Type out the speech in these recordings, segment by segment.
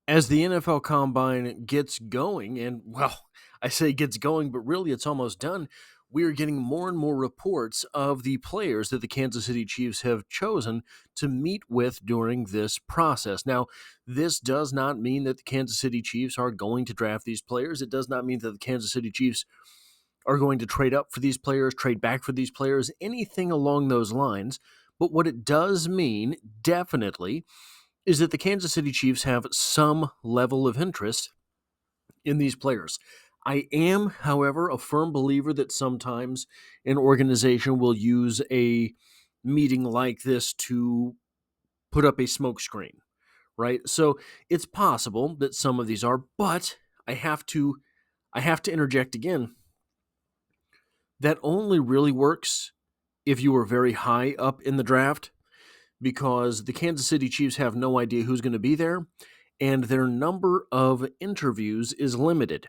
As the NFL Combine gets going, and well, I say gets going, but really it's almost done, we are getting more and more reports of the players that the Kansas City Chiefs have chosen to meet with during this process. Now, this does not mean that the Kansas City Chiefs are going to draft these players. It does not mean that the Kansas City Chiefs are going to trade up for these players, trade back for these players, anything along those lines. But what it does mean, definitely, is that the Kansas City Chiefs have some level of interest in these players. I am, however, a firm believer that sometimes an organization will use a meeting like this to put up a smokescreen, right? So it's possible that some of these are, but I have to interject again. That only really works if you are very high up in the draft, because the Kansas City Chiefs have no idea who's going to be there, and their number of interviews is limited.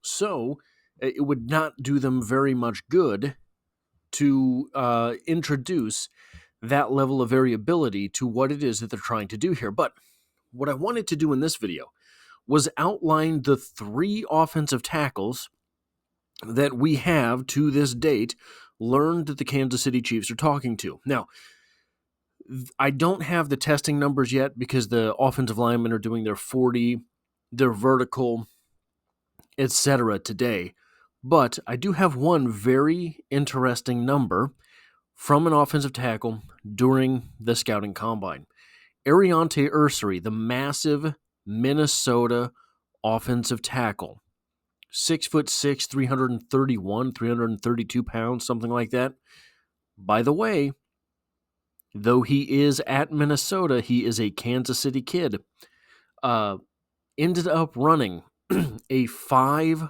So it would not do them very much good to introduce that level of variability to what it is that they're trying to do here. But what I wanted to do in this video was outline the 3 offensive tackles that we have to this date learned that the Kansas City Chiefs are talking to. Now, I don't have the testing numbers yet because the offensive linemen are doing their 40, their vertical, etc. today. But I do have one very interesting number from an offensive tackle during the scouting combine. Ariante Ursery, the massive Minnesota offensive tackle. 6'6", 331, 332 pounds, something like that. By the way, though he is at Minnesota, he is a Kansas City kid. Ended up running a 5.01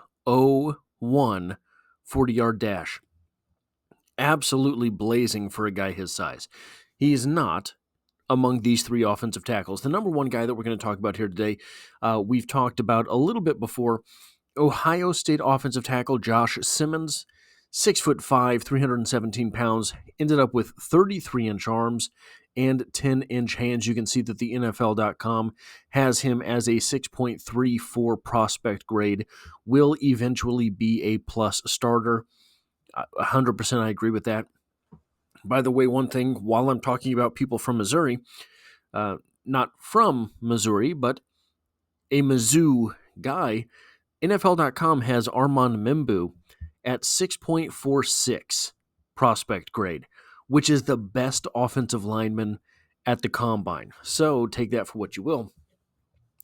40-yard dash. Absolutely blazing for a guy his size. He is not among these 3 offensive tackles. The number one guy that we're going to talk about here today, we've talked about a little bit before. Ohio State offensive tackle Josh Simmons, 6'5", 317 pounds, ended up with 33-inch arms and 10-inch hands. You can see that the NFL.com has him as a 6.34 prospect grade, will eventually be a plus starter. 100% I agree with that. By the way, one thing, while I'm talking about people from Missouri, not from Missouri, but a Mizzou guy, NFL.com has Armand Membu at 6.46 prospect grade, which is the best offensive lineman at the combine. So take that for what you will.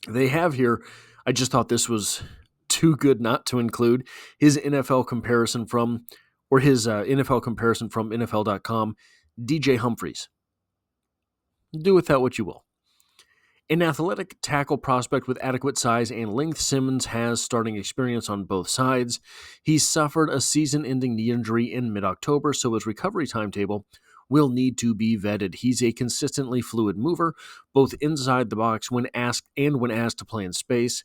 They have here, I just thought this was too good not to include, his NFL comparison from NFL.com, DJ Humphries. Do with that what you will. An athletic tackle prospect with adequate size and length, Simmons has starting experience on both sides. He suffered a season-ending knee injury in mid-October, so his recovery timetable will need to be vetted. He's a consistently fluid mover, both inside the box when asked to play in space,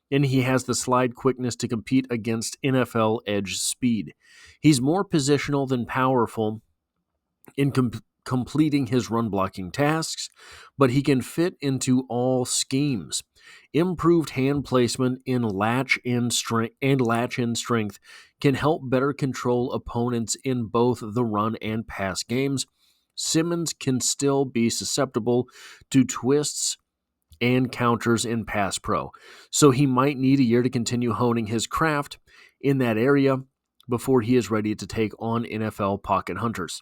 and he has the slide quickness to compete against NFL edge speed. He's more positional than powerful in completing his run-blocking tasks, but he can fit into all schemes. Improved hand placement in latch-in strength can help better control opponents in both the run and pass games. Simmons can still be susceptible to twists and counters in pass pro, so he might need a year to continue honing his craft in that area before he is ready to take on NFL pocket hunters.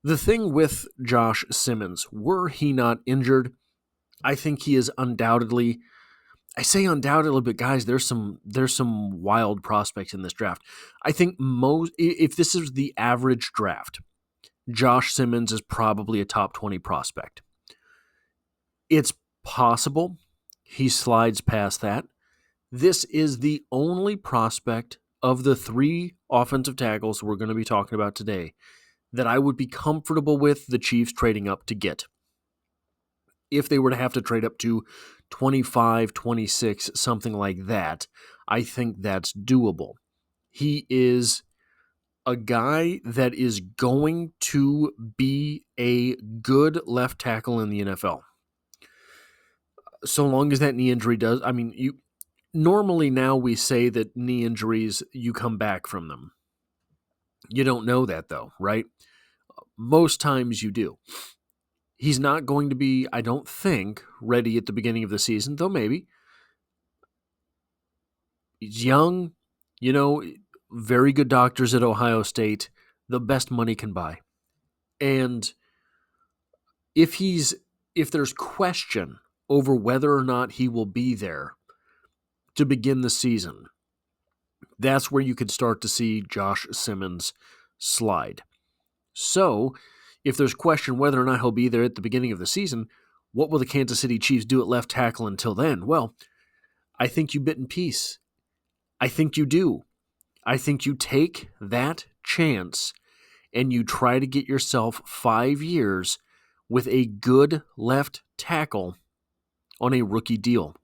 The thing with Josh Simmons, were he not injured, I think he is undoubtedly, I say undoubtedly, but guys, there's some wild prospects in this draft. I think if this is the average draft, Josh Simmons is probably a top 20 prospect. It's possible he slides past that. This is the only prospect of the 3 offensive tackles we're going to be talking about today that I would be comfortable with the Chiefs trading up to get. If they were to have to trade up to 25, 26, something like that, I think that's doable. He is a guy that is going to be a good left tackle in the NFL. So long as that knee injury does, normally now we say that knee injuries, you come back from them. You don't know that though, right? Most times you do. He's not going to be, I don't think, ready at the beginning of the season, though maybe. He's young, very good doctors at Ohio State, the best money can buy. And if there's question over whether or not he will be there to begin the season, that's where you could start to see Josh Simmons slide. So, if there's question whether or not he'll be there at the beginning of the season, what will the Kansas City Chiefs do at left tackle until then? Well, I think you bit in peace. I think you do. I think you take that chance and you try to get yourself 5 years with a good left tackle on a rookie deal.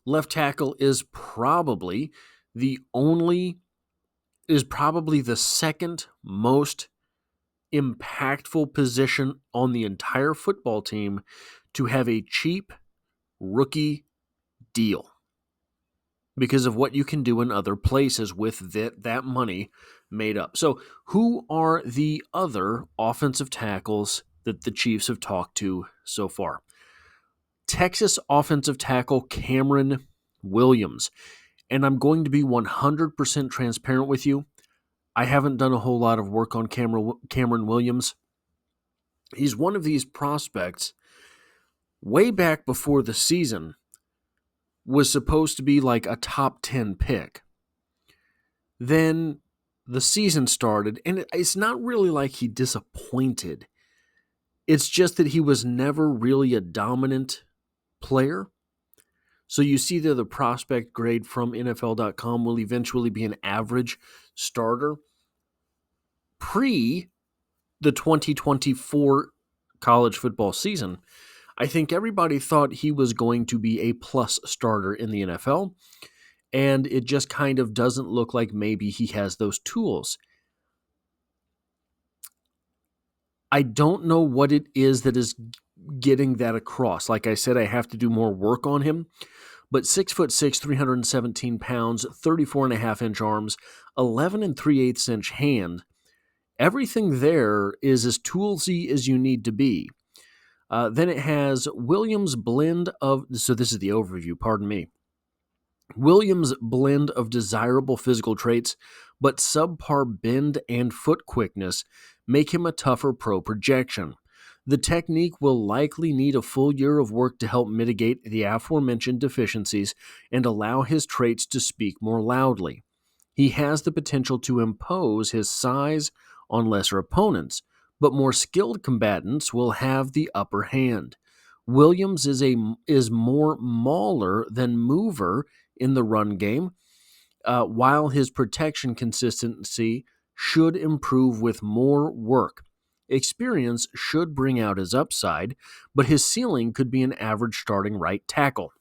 Left tackle is probably the second most impactful position on the entire football team to have a cheap rookie deal because of what you can do in other places with that money made up. So who are the other offensive tackles that the Chiefs have talked to so far? Texas offensive tackle Cameron Williams. And I'm going to be 100% transparent with you. I haven't done a whole lot of work on Cameron Williams. He's one of these prospects way back before the season was supposed to be like a top 10 pick. Then the season started, and it's not really like he disappointed. It's just that he was never really a dominant player. So you see there the prospect grade from NFL.com will eventually be an average starter. Pre the 2024 college football season, I think everybody thought he was going to be a plus starter in the NFL, and it just kind of doesn't look like maybe he has those tools. I don't know what it is that is getting that across. Like I said, I have to do more work on him. But 6'6", 317 pounds, 34.5-inch arms, 11 3/8 inch hand. Everything there is as toolsy as you need to be. Then it has Williams' blend of, so this is the overview, pardon me. Williams' blend of desirable physical traits, but subpar bend and foot quickness make him a tougher pro projection. The technique will likely need a full year of work to help mitigate the aforementioned deficiencies and allow his traits to speak more loudly. He has the potential to impose his size on lesser opponents, but more skilled combatants will have the upper hand. Williams is more mauler than mover in the run game, while his protection consistency should improve with more work. Experience should bring out his upside, but his ceiling could be an average starting right tackle.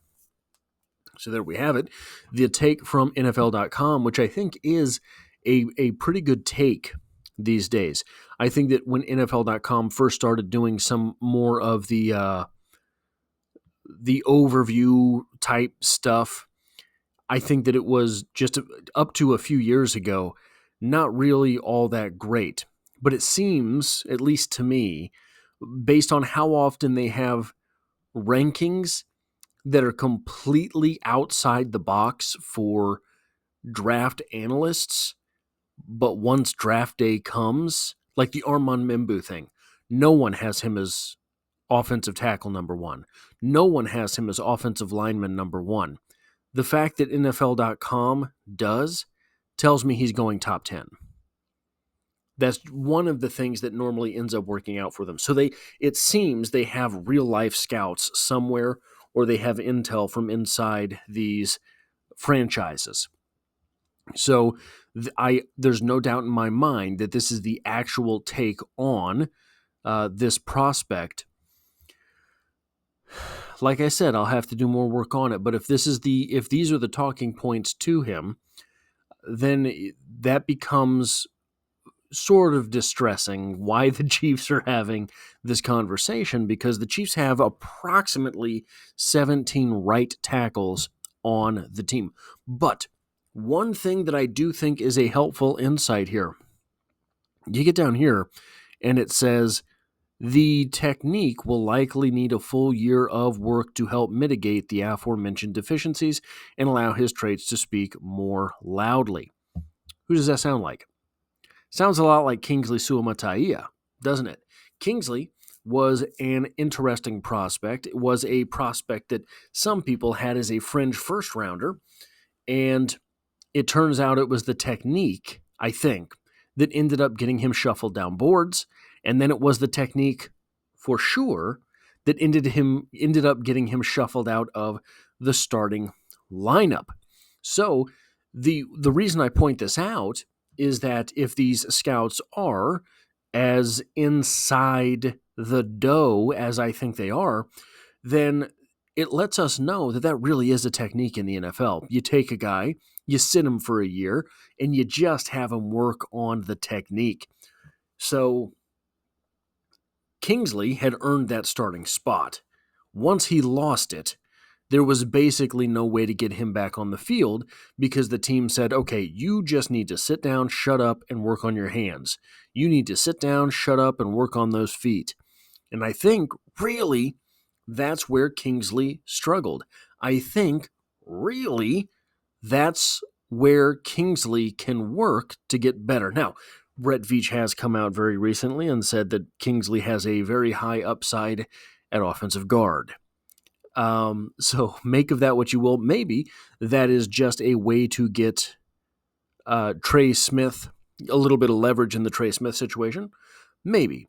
So there we have it. The take from NFL.com, which I think is a pretty good take these days. I think that when NFL.com first started doing some more of the overview type stuff, I think that it was just up to a few years ago, not really all that great. But it seems, at least to me, based on how often they have rankings that are completely outside the box for draft analysts, but once draft day comes, like the Armand Membu thing, no one has him as offensive tackle number 1. No one has him as offensive lineman number 1. The fact that NFL.com does tells me he's going top 10. That's one of the things that normally ends up working out for them. So it seems they have real life scouts somewhere, or they have intel from inside these franchises. So there's no doubt in my mind that this is the actual take on this prospect. Like I said, I'll have to do more work on it. But if these are the talking points to him, then that becomes sort of distressing why the Chiefs are having this conversation, because the Chiefs have approximately 17 right tackles on the team. But one thing that I do think is a helpful insight here, you get down here and it says, the technique will likely need a full year of work to help mitigate the aforementioned deficiencies and allow his traits to speak more loudly. Who does that sound like? Sounds a lot like Kingsley Suamataia, doesn't it? Kingsley was an interesting prospect. It was a prospect that some people had as a fringe first rounder, and it turns out it was the technique, I think, that ended up getting him shuffled down boards, and then it was the technique, for sure, that ended up getting him shuffled out of the starting lineup. So the reason I point this out is that if these scouts are as inside the dough as I think they are, then it lets us know that that really is a technique in the NFL. You take a guy, you sit him for a year, and you just have him work on the technique. So Kingsley had earned that starting spot. Once he lost it, there was basically no way to get him back on the field, because the team said, okay, you just need to sit down, shut up, and work on your hands. You need to sit down, shut up, and work on those feet. And I think, really, that's where Kingsley struggled. I think, really, that's where Kingsley can work to get better. Now, Brett Veach has come out very recently and said that Kingsley has a very high upside at offensive guard. So make of that what you will. Maybe that is just a way to get Trey Smith a little bit of leverage in the Trey Smith situation. Maybe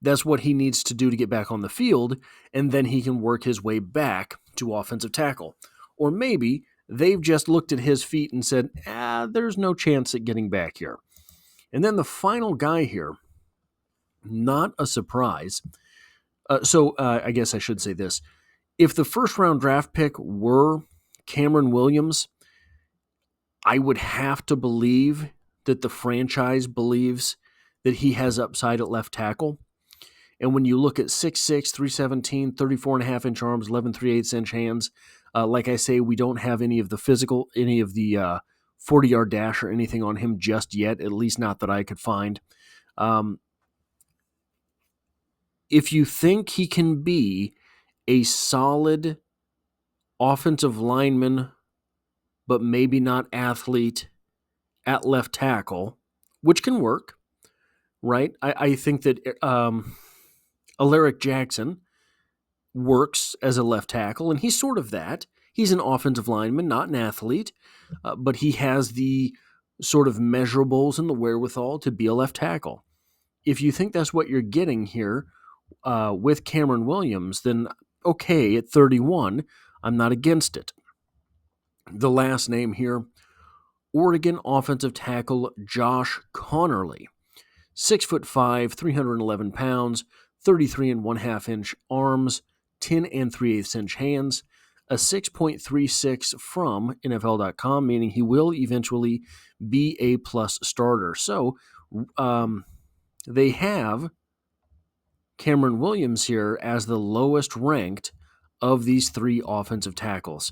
that's what he needs to do to get back on the field, and then he can work his way back to offensive tackle. Or maybe they've just looked at his feet and said, there's no chance at getting back here. And then the final guy here, not a surprise. So I guess I should say this. If the first-round draft pick were Cameron Williams, I would have to believe that the franchise believes that he has upside at left tackle. And when you look at 6'6", 317, 34.5-inch arms, 11.375-inch hands, like I say, we don't have any of the 40-yard dash or anything on him just yet, at least not that I could find. If you think he can be a solid offensive lineman, but maybe not athlete at left tackle, which can work, right? I think that Alaric Jackson works as a left tackle, and he's sort of that. He's an offensive lineman, not an athlete, but he has the sort of measurables and the wherewithal to be a left tackle. If you think that's what you're getting here with Cameron Williams, then okay, at 31, I'm not against it. The last name here, Oregon offensive tackle Josh Conerly. 6'5", 311 pounds, 33.5-inch arms, 10.375-inch hands, a 6.36 from NFL.com, meaning he will eventually be a plus starter. So they have Cameron Williams here as the lowest ranked of these three offensive tackles.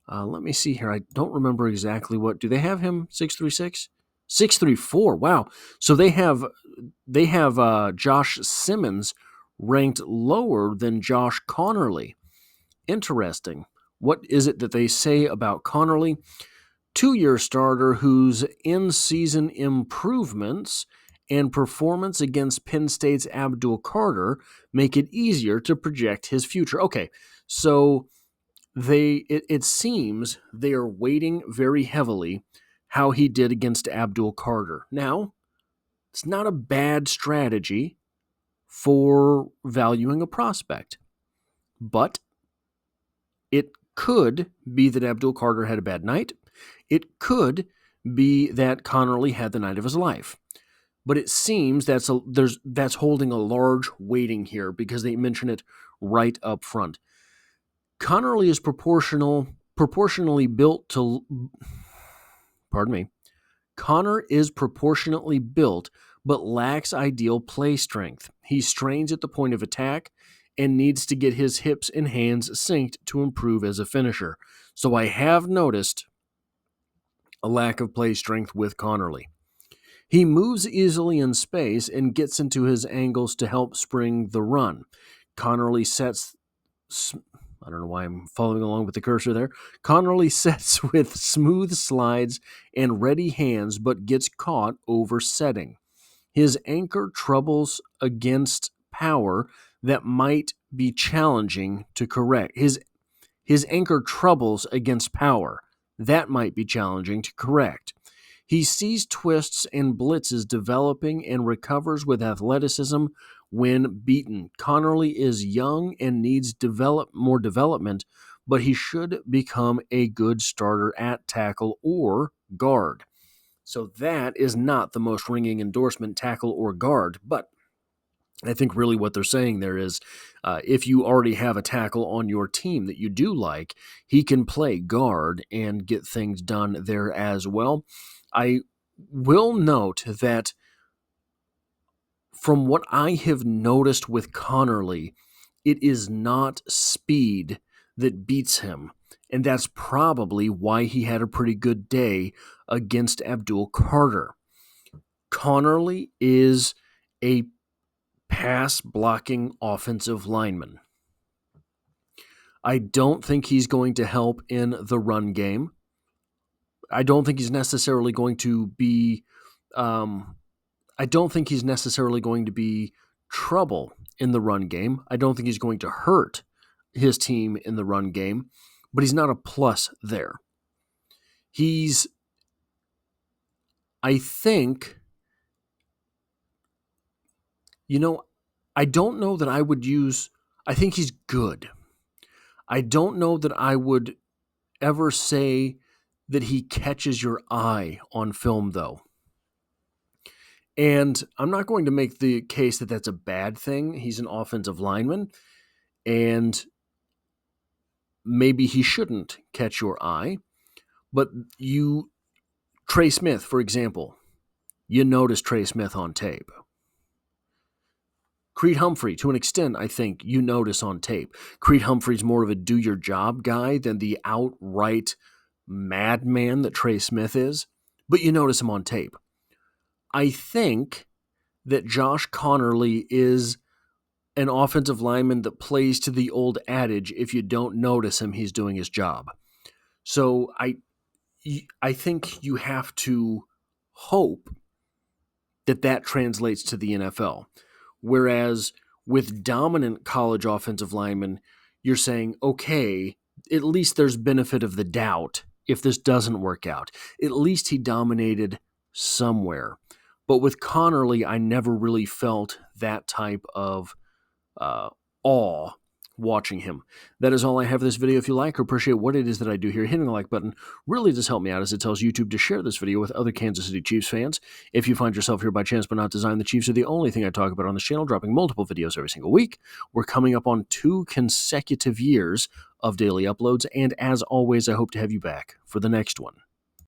Let me see here. I don't remember exactly what. Do they have him 6'3", 6'4"? Wow. So they have Josh Simmons ranked lower than Josh Conerly. Interesting. What is it that they say about Conerly? 2-year starter whose in-season improvements and performance against Penn State's Abdul Carter make it easier to project his future. Okay, so it seems they are weighting very heavily how he did against Abdul Carter. Now, it's not a bad strategy for valuing a prospect, but it could be that Abdul Carter had a bad night. It could be that Conerly had the night of his life. But it seems that's holding a large weighting here because they mention it right up front. Conerly is proportionally built to Connor is proportionately built, but lacks ideal play strength. He strains at the point of attack and needs to get his hips and hands synced to improve as a finisher. So I have noticed a lack of play strength with Conerly. He moves easily in space and gets into his angles to help spring the run. Conerly sets... I don't know why I'm following along with the cursor there. Conerly sets with smooth slides and ready hands, but gets caught oversetting. His anchor troubles against power that might be challenging to correct. His anchor troubles against power. That might be challenging to correct. He sees twists and blitzes developing and recovers with athleticism when beaten. Conerly is young and needs more development, but he should become a good starter at tackle or guard. So that is not the most ringing endorsement, tackle or guard, but I think really what they're saying there is if you already have a tackle on your team that you do like, he can play guard and get things done there as well. I will note that from what I have noticed with Conerly, it is not speed that beats him, and that's probably why he had a pretty good day against Abdul Carter. Conerly is a pass-blocking offensive lineman. I don't think he's going to help in the run game. I don't think he's necessarily going to be... I don't think he's necessarily going to be trouble in the run game. I don't think he's going to hurt his team in the run game, but he's not a plus there. I think, I don't know that I would I think he's good. I don't know that I would ever say that he catches your eye on film, though. And I'm not going to make the case that that's a bad thing. He's an offensive lineman, and maybe he shouldn't catch your eye. But Trey Smith, for example, you notice Trey Smith on tape. Creed Humphrey, to an extent, I think you notice on tape. Creed Humphrey's more of a do-your-job guy than the outright madman that Trey Smith is, but you notice him on tape. I think that Josh Conerly is an offensive lineman that plays to the old adage, if you don't notice him, he's doing his job. So I think you have to hope that translates to the NFL. Whereas with dominant college offensive linemen, you're saying, okay, at least there's benefit of the doubt if this doesn't work out. At least he dominated somewhere. But with Conerly, I never really felt that type of awe watching him. That is all I have for this video. If you like or appreciate what it is that I do here, hitting the like button really does help me out, as it tells YouTube to share this video with other Kansas City Chiefs fans. If you find yourself here by chance but not design, the Chiefs are the only thing I talk about on this channel, dropping multiple videos every single week. We're coming up on 2 consecutive years of daily uploads, and as always, I hope to have you back for the next one.